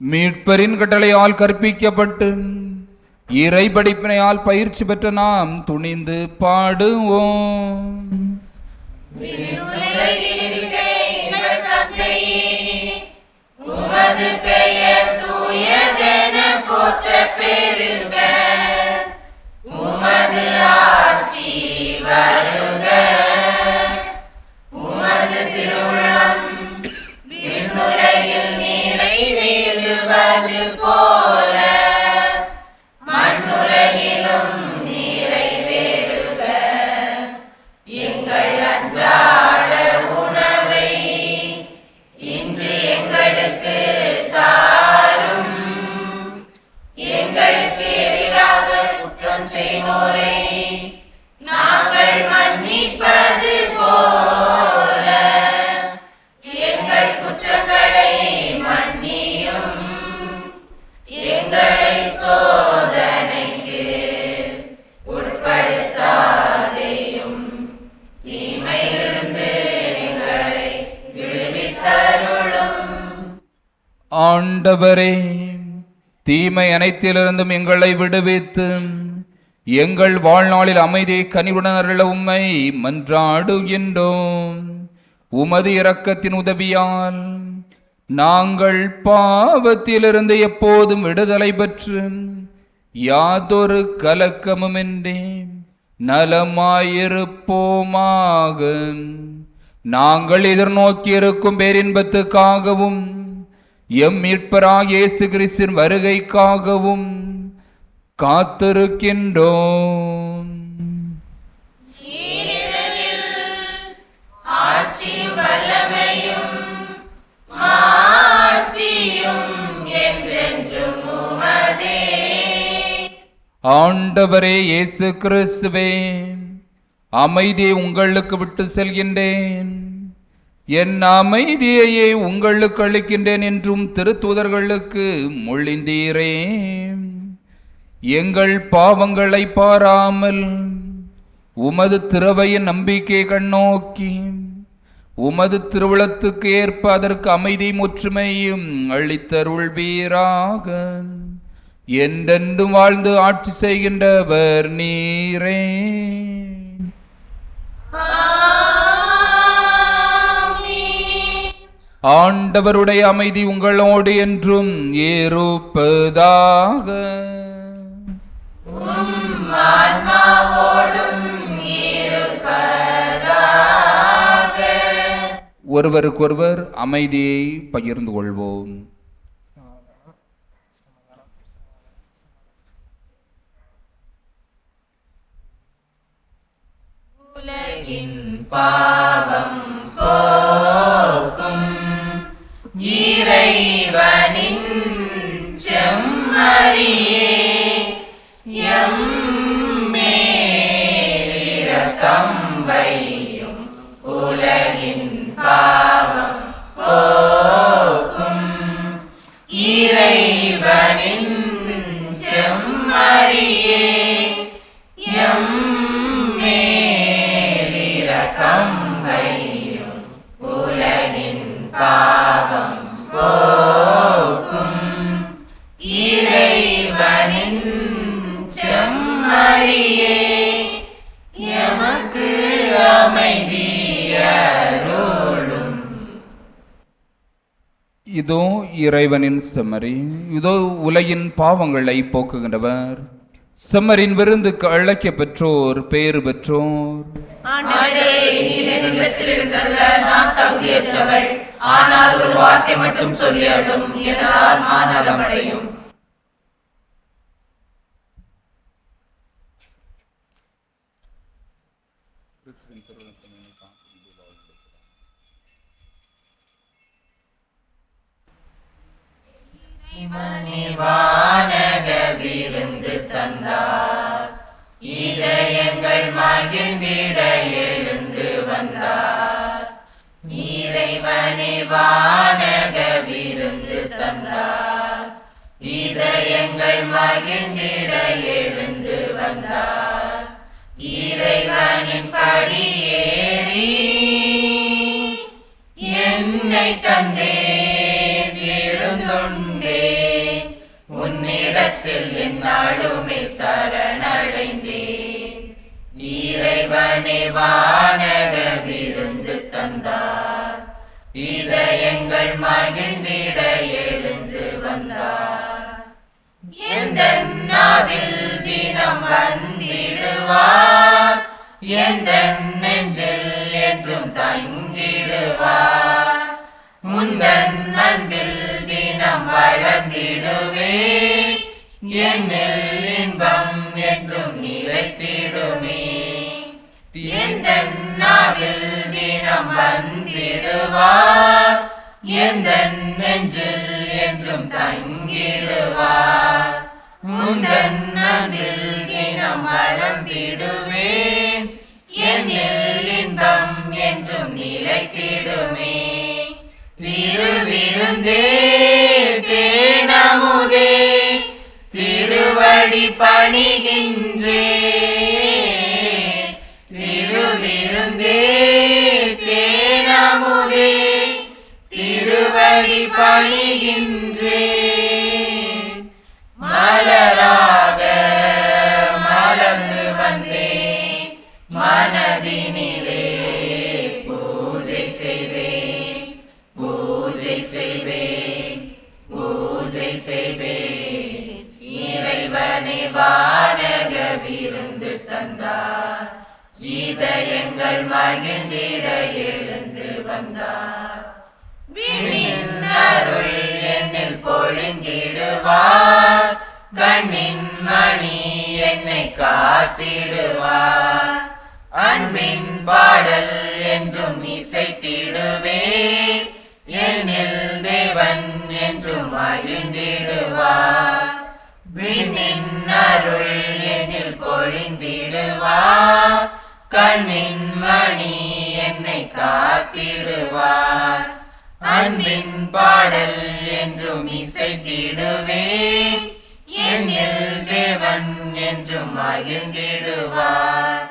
மீட்பரின் கட்டளையால் கற்பிக்கப்பட்டு இறை படிப்பினையால் பயிற்சி பெற்ற நாம் துணிந்து பாடுவோம். உமது பெயர் தூயதென போற்ற பெறுக. உமது ஆட்சி வருக. உமது திருவுளம் விண்ணுலகில் நிறைவேறுவது போல மண்ணுலகிலும் நிறைவேறுக. எங்கள் அன்றாட உணவை இன்று எங்களுக்கு தாரும். எங்களுக்கு எதிராக குற்றம் செய்வோரை நாங்கள் மன்னிப்பது போல எங்கள் குற்றங்களை மன்னியும். எங்களை சோதனைக்கு உட்படுத்தாதேயும், தீமையிலிருந்து எங்களை விடுவித்தருளும். ஆண்டவரே, தீமை அனைத்திலிருந்தும் எங்களை விடுவித்து எங்கள் வாழ்நாளில் அமைதியை கனிவுடன் அருள உம்மை மன்றாடுகின்றோம். உமது இரக்கத்தின் உதவியால் நாங்கள் பாவத்திலிருந்து எப்போதும் விடுதலை பெற்று யாதொரு கலக்கமுமின்றி நலமாயிருப்போமாக. நாங்கள் எதிர்நோக்கி இருக்கும் பேரின்பத்துக்காகவும் எம் மீட்பராகிய இயேசு கிறிஸ்துவின் வருகைக்காகவும் காத்திருக்கின்றோம். ஆட்சியும் வல்லமையும் மாட்சியும் என்றென்றும் உமதே. ஆண்டவரே இயேசு கிறிஸ்துவே, அமைதியை உங்களுக்கு விட்டு செல்கின்றேன், என் அமைதியையே உங்களுக்கு அளிக்கின்றேன் என்றும் திருத்தூதர்களுக்கு மொழிந்தீரே. எங்கள் பாவங்களை பாராமல் உமது திருவையின் நம்பிக்கை கண்ணோக்கி உமது திருவுளத்துக்கு ஏற்ப அதற்கு அமைதியும் ஒற்றுமையும் அளித்தருள்வீராக. என்றென்றும் வாழ்ந்து ஆட்சி செய்கின்றவர் நீரே. ஆண்டவருடைய அமைதி உங்களோடு என்றும் இருப்பதாக. ஒருவருக்கொருவர் அமைதியை பகிர்ந்து கொள்வோம். உலகின் பாவம் போக்கும் இறைவனின் செம்மறியே, எம் மேல் இரக்கம் வையும். உலகின் பாவம் போக்கும் இறைவனின் செம்மறியே, எம் மேல் இரக்கம் வையும். உலகின் பாவம் போக்கும் இறைவனின் செம்மறியே, எமக்கு அமைதியருளும். இதோ இறைவனின் செம்மறி, இதோ உலகின் பாவங்களை போக்குகின்றவர். செம்மரின் விருந்துக்கு அழைக்க பெற்றோர் பேறு பெற்றோர். ஆண்டவரே, நீர் என்னிடத்தில் எழுந்தருள நான் தகுதியற்றவள். ஆனால் ஒரு வார்த்தை மட்டும் சொல்லியடும், எனது ஆன்மா நலமடையும். வானக விருந்து தந்தார், இதயங்கள் மகிழ்ந்திட எழுந்து வந்தார். இறைவனே வானக விருந்து தந்தார், இதயங்கள் மகிழ்ந்திட எழுந்து வந்தார். இறைவனின் படியேறி என்னை தந்தேன் இருந்துண்டேன். உன்னிடத்தில் என்னாலுமே சரணடைந்தேன். இறைவனே வானக விருந்து தந்தார், இதயங்கள் மகிழ்ந்திட எழுந்து வந்தார். எந்த நாவில் தினம் வந்திடுவார், எந்த நெஞ்சில் என்றும் தங்கிடுவார். முந்தன் அன்பில் தினம் வளர்ந்திடுவேன், என்னில் இன்பம் என்றும் நிலைத்திடுமே. எந்த நாவில் தினம் வந்திடுவார், எந்த நெஞ்சில் என்றும் தங்கிடுவார். முந்தன் அன்பில் தினம் வளர்ந்திடுவேன், என்னில் இன்பம் என்றும் நிலைத்திடுமே. திருவிருந்தே தேனமுதே, திருவடி பணிகின்றே. திருவிருந்தே தேனமுதே, திருவடி பணிகின்றே. மலராக மலர்ந்து வந்தேன், மனதினிலே பூஜை செய்வேன், பூஜை செய்வேன், பூஜை செய்வேன். இறைவனே வானக விருந்து தந்தார், இதயங்கள் மகிழ்ந்திட எழுந்து வந்தார். விண்ணின் அருள் என்னில் பொழிந்திடுவார், கண்ணின் மணி என்னை காத்திடுவார். அன்பின் பாடல் என்றும் இசைத்திடுவேன், என்னில் தேவன் என்றும் மகிழ்ந்திடுவார். விண்ணின் அருள் என்னில் பொழிந்திடுவார், கண்ணின் மணி என்னை காத்திடுவார். அன்பின் பாடல் என்றும் இசைத்திடுவேன், என்னில் தேவன் என்றும் மகிழ்ந்திடுவார்.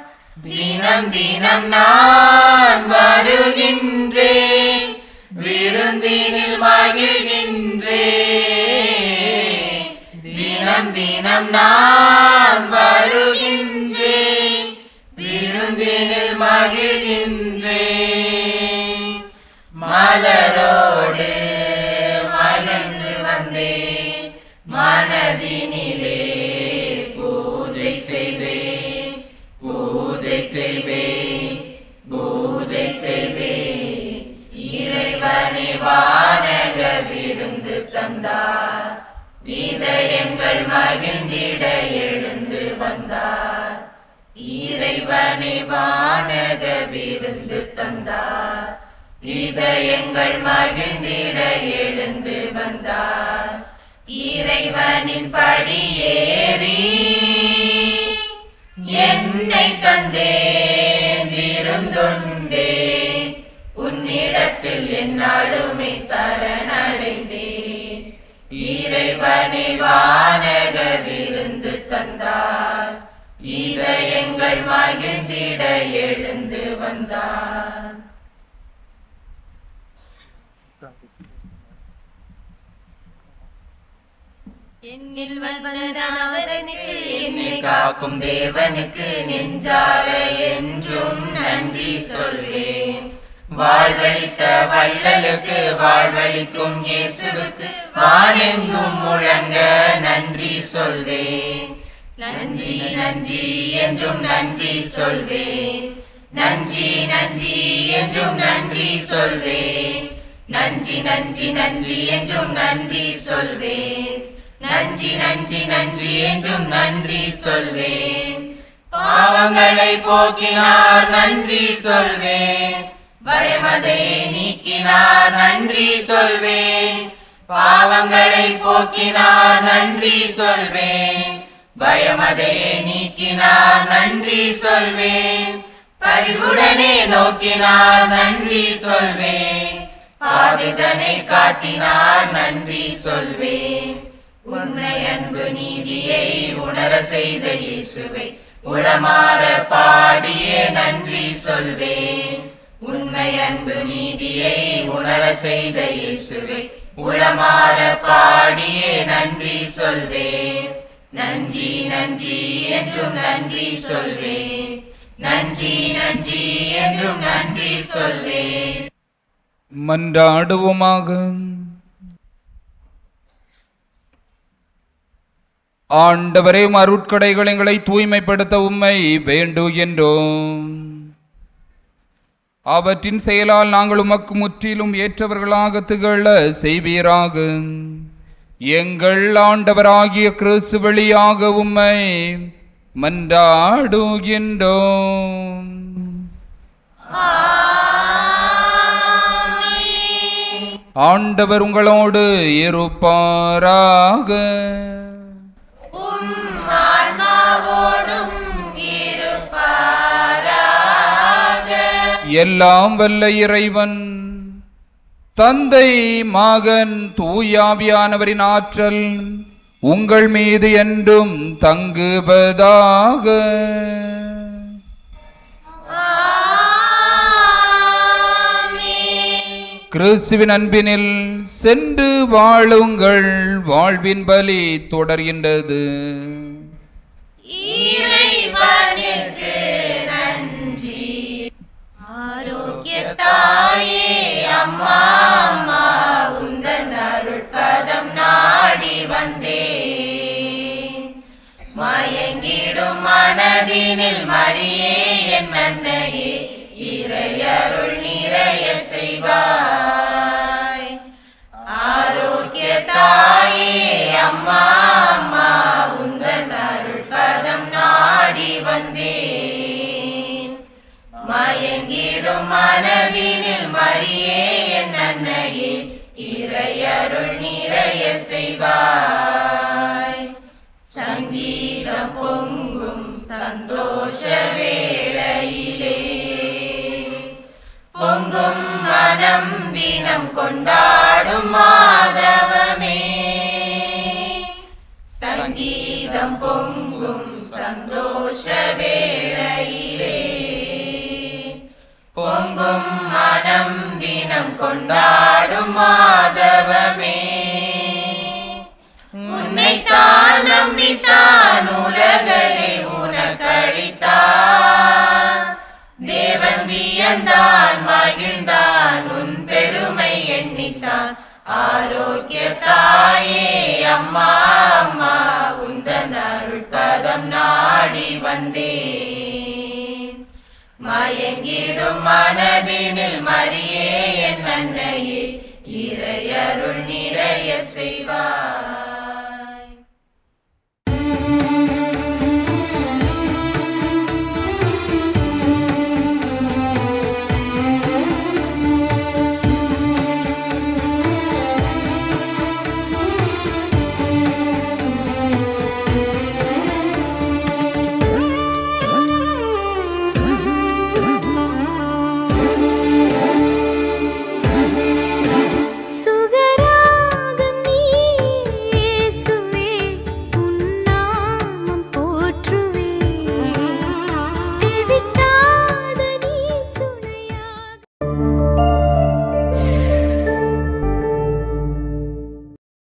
தினம் தினம் நான் வருகின்றேன், விருந்தினில் மகிழ்கின்றேன். தினம் தினம் நான் வருகின்றேன், விருந்தினில் மகிழ்கின்றேன். மலரோடு செய்வேன், பூஜை செய்வேன். இறைவனே வானக விருந்து தந்தார், இதயங்கள் மகிழ்ந்திட எழுந்து வந்தார். இறைவனே வானக விருந்து தந்தார், இதயங்கள் மகிழ்ந்திட எழுந்து வந்தார். இறைவனின் படியேறி என்னை தந்தேன், விருந்துண்டேன். உன்னிடத்தில் என்னாலுமே சரணடைந்தேன். இறைவனை வானக விருந்து தந்தார், இதயங்கள் மகிழ்ந்திட எழுந்து வந்தார். என்னில் வந்த நாதனுக்கு, என்னை காக்கும் தேவனுக்கு நெஞ்சார என்றும் நன்றி சொல்வேன். வாழ்வழித்த வள்ளலுக்கு, வாழ்வழிக்கும் இயேசுவுக்கு வானெங்கும் முழங்க நன்றி சொல்வேன். நன்றி நன்றி என்றும் நன்றி சொல்வேன். நன்றி நன்றி என்றும் நன்றி சொல்வேன். நன்றி நன்றி நன்றி என்றும் நன்றி சொல்வேன். நன்றி நன்றி நன்றி என்றும் நன்றி சொல்வேன். பாவங்களை போக்கினார் நன்றி சொல்வேன், பயமதையை நீக்கினார் நன்றி சொல்வேன். பாவங்களை போக்கினார் நன்றி சொல்வேன், பயமதையை நீக்கினார் நன்றி சொல்வேன். பரிவுடனே நோக்கினார் நன்றி சொல்வேன், பாதிதனை காட்டினார் நன்றி சொல்வேன். உண்மை அன்பு நீதியை உணர செய்த இயேசுவை உளமாற பாடியே நன்றி சொல்வேன். உண்மை அன்பு நீதியை உணர செய்த இயேசுவை உளமாற பாடியே நன்றி சொல்வேன். நன்றி நன்றி என்றும் நன்றி சொல்வேன். நன்றி நன்றி என்றும் நன்றி சொல்வேன். மன்றாடுவோமாக. ஆண்டவரே, அருட்கொடைகள் எங்களை தூய்மைப்படுத்த உம்மை வேண்டுகின்றோம். அவற்றின் செயலால் நாங்கள் உமக்கு முற்றிலும் ஏற்றவர்களாக திகழ செய்வீராக. எங்கள் ஆண்டவராகிய கிறிஸ்து வழியாக உம்மை மன்றாடுகின்றோம். ஆண்டவர் உங்களோடு இருப்பாராக. எல்லாம் வல்ல இறைவன் தந்தை, மகன், தூயாவியானவரின் ஆற்றல் உங்கள் மீது என்றும் தங்குவதாக. கிறிஸ்துவின் அன்பினில் சென்று வாழுங்கள். வாழ்வின் பலி தொடர்கின்றது. இறைவனுக்கு நன்றி. ஆரோக்கியத்தாயே அம்மா அம்மா, உந்தன் அருட்பதம் நாடி வந்தேன். மயங்கிடும் மனதினில் மரியே என் அன்னையே, இறையருள் நிறைய செய்வாய். ஆரோக்கியத்தாயே அம்மா அம்மா, உந்தன் அருட்பதம் நாடி வந்தேன். மயங்கிடும் மனதினில் மரியே என் அன்னையே, இறையருள் நிறைய செய்வாய். சங்கீதம் பொங்கும் சந்தோஷ வேளையிலே, பொங்கும் மனம் தினம் கொண்டாடும் மாதவமே. சங்கீதம் பொங்கும் சந்தோஷ வேளையிலே, பொங்கும் மனம் தினம் கொண்டாடும் மாதவமே. உன்னைத்தான் நம்பித்தான் உலகை உனக்களித்தான். தேவன் வியந்தான் மகிழ்ந்தான், உன் பெருமை எண்ணித்தான். ஆரோக்கியத்தாயே அம்மா அம்மா, உந்தன் அருட்பதம் நாடி வந்தேன். மயங்கிடும் மனதினில் மரியே என் அன்னையே இறையருள் நிறைய செய்வார்.